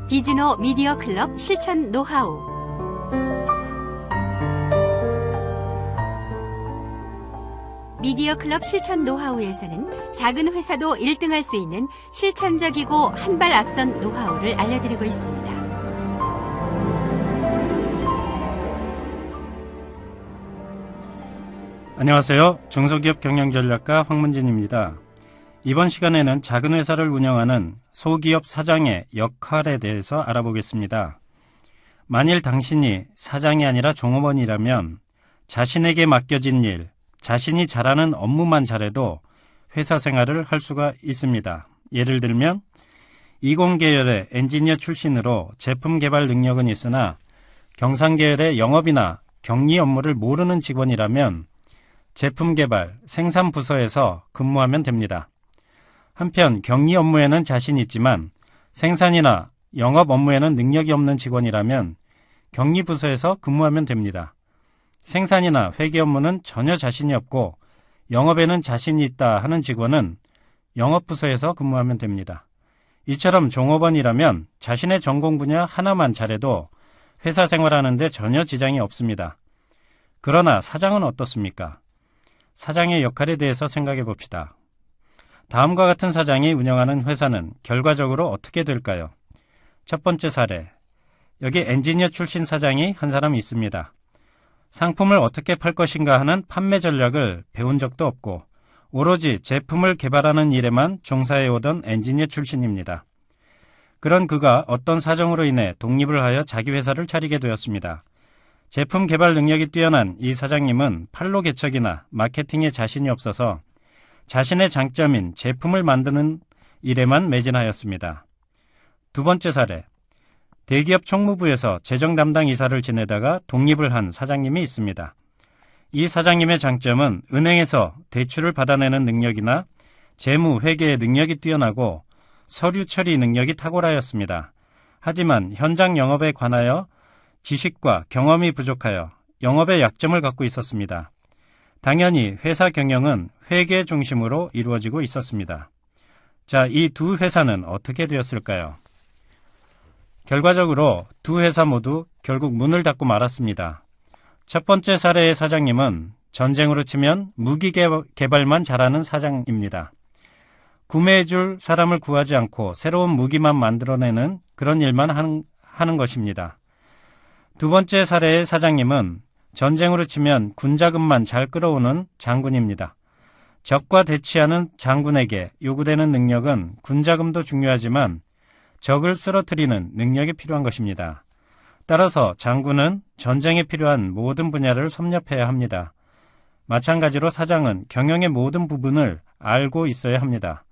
비즈노 미디어 클럽 실천 노하우. 미디어 클럽 실천 노하우에서는 작은 회사도 1등할 수 있는 실천적이고 한 발 앞선 노하우를 알려드리고 있습니다. 안녕하세요. 중소기업 경영전략가 황문진입니다. 이번 시간에는 작은 회사를 운영하는 소기업 사장의 역할에 대해서 알아보겠습니다. 만일 당신이 사장이 아니라 종업원이라면 자신에게 맡겨진 일, 자신이 잘하는 업무만 잘해도 회사 생활을 할 수가 있습니다. 예를 들면 이공계열의 엔지니어 출신으로 제품 개발 능력은 있으나 경상계열의 영업이나 격리 업무를 모르는 직원이라면 제품 개발, 생산 부서에서 근무하면 됩니다. 한편 격리 업무에는 자신이 있지만 생산이나 영업 업무에는 능력이 없는 직원이라면 격리 부서에서 근무하면 됩니다. 생산이나 회계 업무는 전혀 자신이 없고 영업에는 자신이 있다 하는 직원은 영업 부서에서 근무하면 됩니다. 이처럼 종업원이라면 자신의 전공 분야 하나만 잘해도 회사 생활하는데 전혀 지장이 없습니다. 그러나 사장은 어떻습니까? 사장의 역할에 대해서 생각해 봅시다. 다음과 같은 사장이 운영하는 회사는 결과적으로 어떻게 될까요? 첫 번째 사례. 여기 엔지니어 출신 사장이 한 사람 있습니다. 상품을 어떻게 팔 것인가 하는 판매 전략을 배운 적도 없고 오로지 제품을 개발하는 일에만 종사해 오던 엔지니어 출신입니다. 그런 그가 어떤 사정으로 인해 독립을 하여 자기 회사를 차리게 되었습니다. 제품 개발 능력이 뛰어난 이 사장님은 판로 개척이나 마케팅에 자신이 없어서 자신의 장점인 제품을 만드는 일에만 매진하였습니다. 두 번째 사례. 대기업 총무부에서 재정 담당 이사를 지내다가 독립을 한 사장님이 있습니다. 이 사장님의 장점은 은행에서 대출을 받아내는 능력이나 재무 회계의 능력이 뛰어나고 서류 처리 능력이 탁월하였습니다. 하지만 현장 영업에 관하여 지식과 경험이 부족하여 영업의 약점을 갖고 있었습니다. 당연히 회사 경영은 회계 중심으로 이루어지고 있었습니다. 자, 이 두 회사는 어떻게 되었을까요? 결과적으로 두 회사 모두 결국 문을 닫고 말았습니다. 첫 번째 사례의 사장님은 전쟁으로 치면 무기 개발만 잘하는 사장입니다. 구매해줄 사람을 구하지 않고 새로운 무기만 만들어내는 그런 일만 하는 것입니다. 두 번째 사례의 사장님은 전쟁으로 치면 군자금만 잘 끌어오는 장군입니다. 적과 대치하는 장군에게 요구되는 능력은 군자금도 중요하지만 적을 쓰러뜨리는 능력이 필요한 것입니다. 따라서 장군은 전쟁에 필요한 모든 분야를 섭렵해야 합니다. 마찬가지로 사장은 경영의 모든 부분을 알고 있어야 합니다.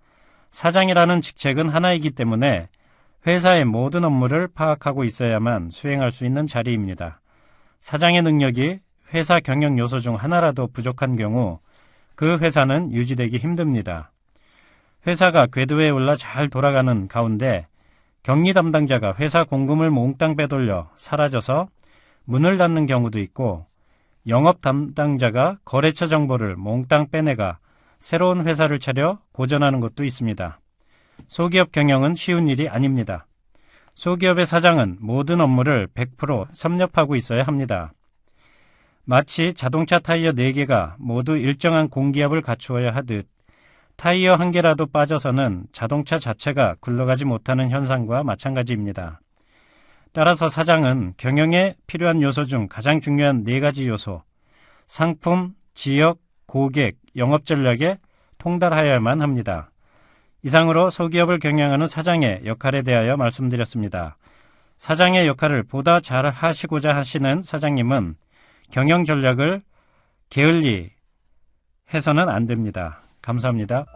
사장이라는 직책은 하나이기 때문에 회사의 모든 업무를 파악하고 있어야만 수행할 수 있는 자리입니다. 사장의 능력이 회사 경영 요소 중 하나라도 부족한 경우 그 회사는 유지되기 힘듭니다. 회사가 궤도에 올라 잘 돌아가는 가운데 격리 담당자가 회사 공금을 몽땅 빼돌려 사라져서 문을 닫는 경우도 있고 영업 담당자가 거래처 정보를 몽땅 빼내가 새로운 회사를 차려 고전하는 것도 있습니다. 소기업 경영은 쉬운 일이 아닙니다. 소기업의 사장은 모든 업무를 100% 섭렵하고 있어야 합니다. 마치 자동차 타이어 4개가 모두 일정한 공기압을 갖추어야 하듯 타이어 한 개라도 빠져서는 자동차 자체가 굴러가지 못하는 현상과 마찬가지입니다. 따라서 사장은 경영에 필요한 요소 중 가장 중요한 4가지 요소, 상품, 지역, 고객, 영업 전략에 통달하여야만 합니다. 이상으로 소기업을 경영하는 사장의 역할에 대하여 말씀드렸습니다. 사장의 역할을 보다 잘 하시고자 하시는 사장님은 경영 전략을 게을리 해서는 안 됩니다. 감사합니다.